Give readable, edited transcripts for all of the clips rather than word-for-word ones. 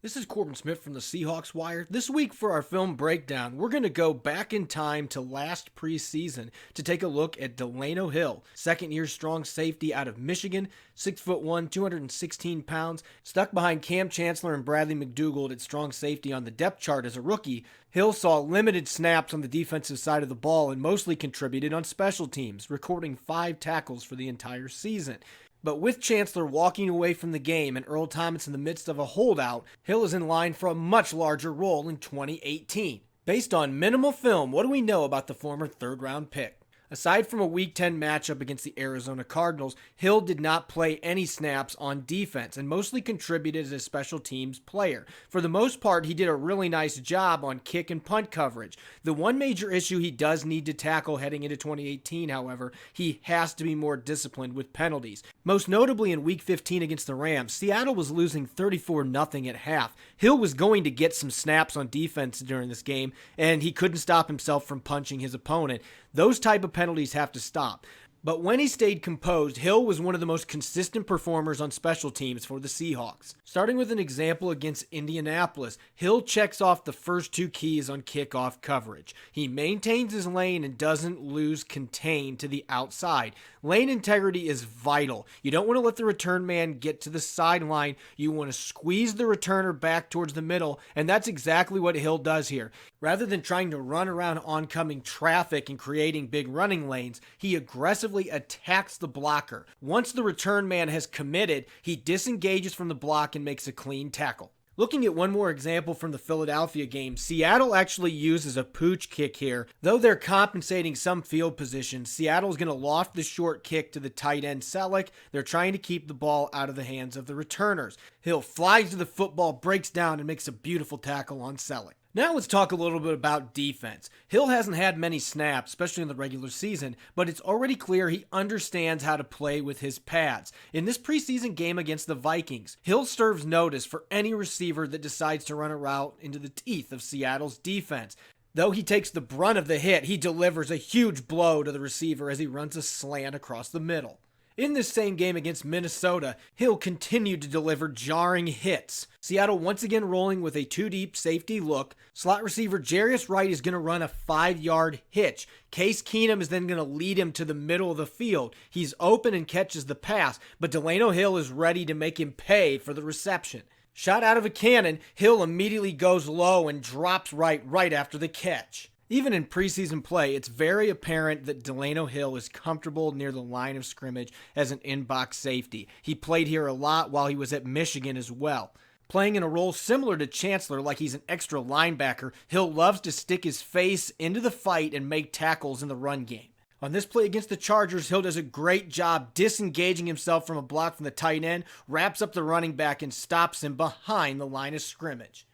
This is Corbin Smith from the Seahawks Wire. This week for our film breakdown, we're going to go back in time to last preseason to take a look at Delano Hill, second-year strong safety out of Michigan, 6'1", 216 pounds, stuck behind Kam Chancellor and Bradley McDougald at strong safety on the depth chart as a rookie. Hill saw limited snaps on the defensive side of the ball and mostly contributed on special teams, recording 5 tackles for the entire season. But with Chancellor walking away from the game and Earl Thomas in the midst of a holdout, Hill is in line for a much larger role in 2018. Based on minimal film, what do we know about the former third-round pick? Aside from a Week 10 matchup against the Arizona Cardinals, Hill did not play any snaps on defense and mostly contributed as a special teams player. For the most part, he did a really nice job on kick and punt coverage. The one major issue he does need to tackle heading into 2018, however, he has to be more disciplined with penalties. Most notably in Week 15 against the Rams, Seattle was losing 34-0 at half. Hill was going to get some snaps on defense during this game, and he couldn't stop himself from punching his opponent. Those type of penalties have to stop. But when he stayed composed, Hill was one of the most consistent performers on special teams for the Seahawks. Starting with an example against Indianapolis, Hill checks off the first 2 keys on kickoff coverage. He maintains his lane and doesn't lose contain to the outside. Lane integrity is vital. You don't want to let the return man get to the sideline. You want to squeeze the returner back towards the middle, and that's exactly what Hill does here. Rather than trying to run around oncoming traffic and creating big running lanes, he aggressively attacks the blocker. Once the return man has committed, he disengages from the block and makes a clean tackle. Looking at one more example from the Philadelphia game, Seattle actually uses a pooch kick here. Though they're compensating some field position, Seattle's going to loft the short kick to the tight end Selleck. They're trying to keep the ball out of the hands of the returners. Hill flies to the football, breaks down, and makes a beautiful tackle on Selleck. Now let's talk a little bit about defense. Hill hasn't had many snaps, especially in the regular season, but it's already clear he understands how to play with his pads. In this preseason game against the Vikings, Hill serves notice for any receiver that decides to run a route into the teeth of Seattle's defense. Though he takes the brunt of the hit, he delivers a huge blow to the receiver as he runs a slant across the middle. In this same game against Minnesota, Hill continued to deliver jarring hits. Seattle once again rolling with a 2-deep safety look. Slot receiver Jarius Wright is going to run a 5-yard hitch. Case Keenum is then going to lead him to the middle of the field. He's open and catches the pass, but Delano Hill is ready to make him pay for the reception. Shot out of a cannon, Hill immediately goes low and drops right after the catch. Even in preseason play, it's very apparent that Delano Hill is comfortable near the line of scrimmage as an in-box safety. He played here a lot while he was at Michigan as well. Playing in a role similar to Chancellor, like he's an extra linebacker, Hill loves to stick his face into the fight and make tackles in the run game. On this play against the Chargers, Hill does a great job disengaging himself from a block from the tight end, wraps up the running back, and stops him behind the line of scrimmage.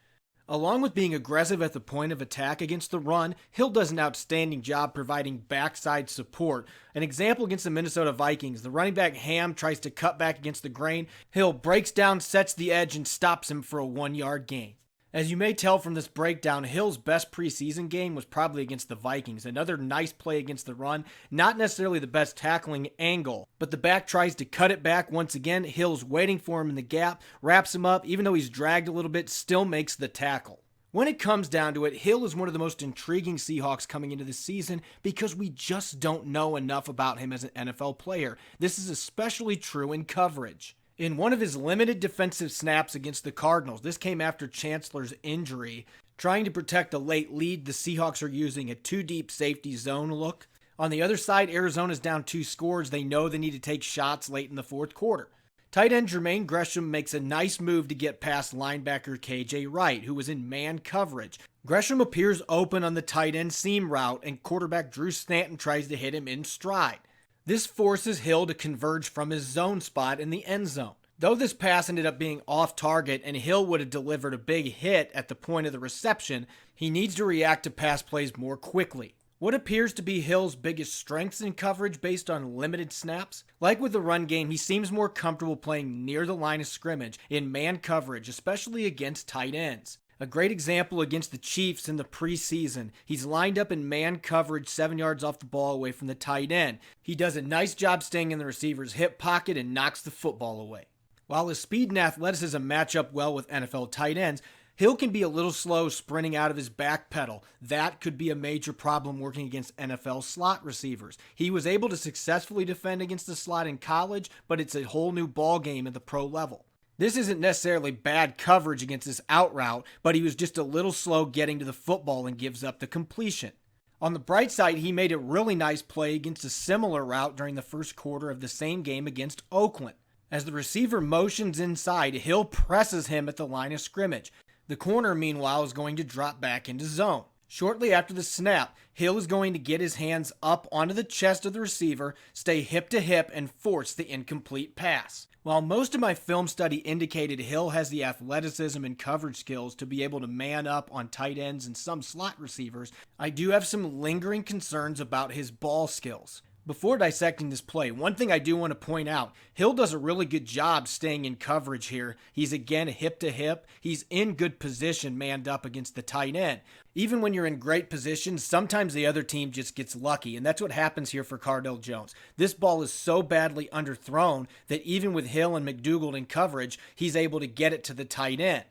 Along with being aggressive at the point of attack against the run, Hill does an outstanding job providing backside support. An example against the Minnesota Vikings, the running back Ham tries to cut back against the grain. Hill breaks down, sets the edge, and stops him for a 1-yard gain. As you may tell from this breakdown, Hill's best preseason game was probably against the Vikings. Another nice play against the run, not necessarily the best tackling angle, but the back tries to cut it back once again. Hill's waiting for him in the gap, wraps him up, even though he's dragged a little bit, still makes the tackle. When it comes down to it, Hill is one of the most intriguing Seahawks coming into the season because we just don't know enough about him as an NFL player. This is especially true in coverage. In one of his limited defensive snaps against the Cardinals, this came after Chancellor's injury. Trying to protect a late lead, the Seahawks are using a 2-deep safety zone look. On the other side, Arizona's down 2 scores. They know they need to take shots late in the fourth quarter. Tight end Jermaine Gresham makes a nice move to get past linebacker KJ Wright, who was in man coverage. Gresham appears open on the tight end seam route, and quarterback Drew Stanton tries to hit him in stride. This forces Hill to converge from his zone spot in the end zone. Though this pass ended up being off target and Hill would have delivered a big hit at the point of the reception, he needs to react to pass plays more quickly. What appears to be Hill's biggest strengths in coverage based on limited snaps? Like with the run game, he seems more comfortable playing near the line of scrimmage in man coverage, especially against tight ends. A great example against the Chiefs in the preseason. He's lined up in man coverage 7 yards off the ball away from the tight end. He does a nice job staying in the receiver's hip pocket and knocks the football away. While his speed and athleticism match up well with NFL tight ends, Hill can be a little slow sprinting out of his back pedal. That could be a major problem working against NFL slot receivers. He was able to successfully defend against the slot in college, but it's a whole new ball game at the pro level. This isn't necessarily bad coverage against this out route, but he was just a little slow getting to the football and gives up the completion. On the bright side, he made a really nice play against a similar route during the first quarter of the same game against Oakland. As the receiver motions inside, Hill presses him at the line of scrimmage. The corner, meanwhile, is going to drop back into zone. Shortly after the snap, Hill is going to get his hands up onto the chest of the receiver, stay hip to hip, and force the incomplete pass. While most of my film study indicated Hill has the athleticism and coverage skills to be able to man up on tight ends and some slot receivers, I do have some lingering concerns about his ball skills. Before dissecting this play, one thing I do want to point out, Hill does a really good job staying in coverage here. He's again hip to hip. He's in good position manned up against the tight end. Even when you're in great position, sometimes the other team just gets lucky, and that's what happens here for Cardale Jones. This ball is so badly underthrown that even with Hill and McDougald in coverage, he's able to get it to the tight end.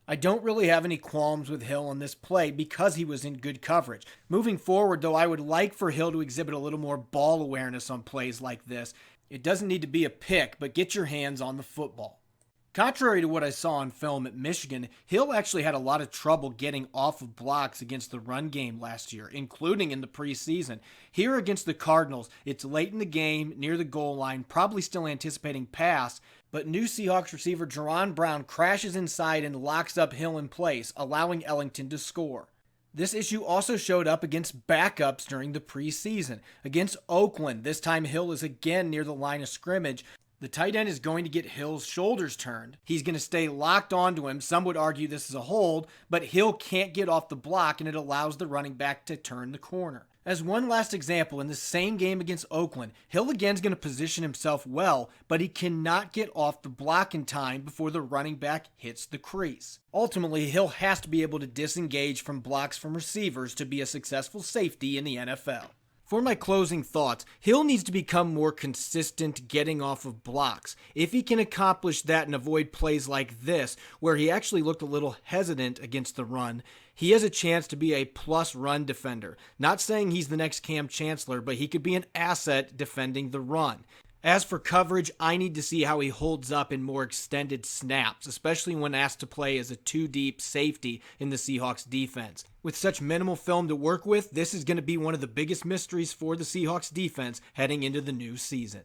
I don't really have any qualms with Hill on this play because he was in good coverage. Moving forward, though, I would like for Hill to exhibit a little more ball awareness on plays like this. It doesn't need to be a pick, but get your hands on the football. Contrary to what I saw on film at Michigan, Hill actually had a lot of trouble getting off of blocks against the run game last year, including in the preseason. Here against the Cardinals, it's late in the game, near the goal line, probably still anticipating pass, but new Seahawks receiver Jerron Brown crashes inside and locks up Hill in place, allowing Ellington to score. This issue also showed up against backups during the preseason. Against Oakland, this time Hill is again near the line of scrimmage. The tight end is going to get Hill's shoulders turned. He's going to stay locked onto him. Some would argue this is a hold, but Hill can't get off the block and it allows the running back to turn the corner. As one last example, in the same game against Oakland, Hill again is going to position himself well, but he cannot get off the block in time before the running back hits the crease. Ultimately, Hill has to be able to disengage from blocks from receivers to be a successful safety in the NFL. For my closing thoughts, Hill needs to become more consistent getting off of blocks. If he can accomplish that and avoid plays like this, where he actually looked a little hesitant against the run, he has a chance to be a plus run defender. Not saying he's the next Kam Chancellor, but he could be an asset defending the run. As for coverage, I need to see how he holds up in more extended snaps, especially when asked to play as a 2-deep safety in the Seahawks defense. With such minimal film to work with, this is going to be one of the biggest mysteries for the Seahawks defense heading into the new season.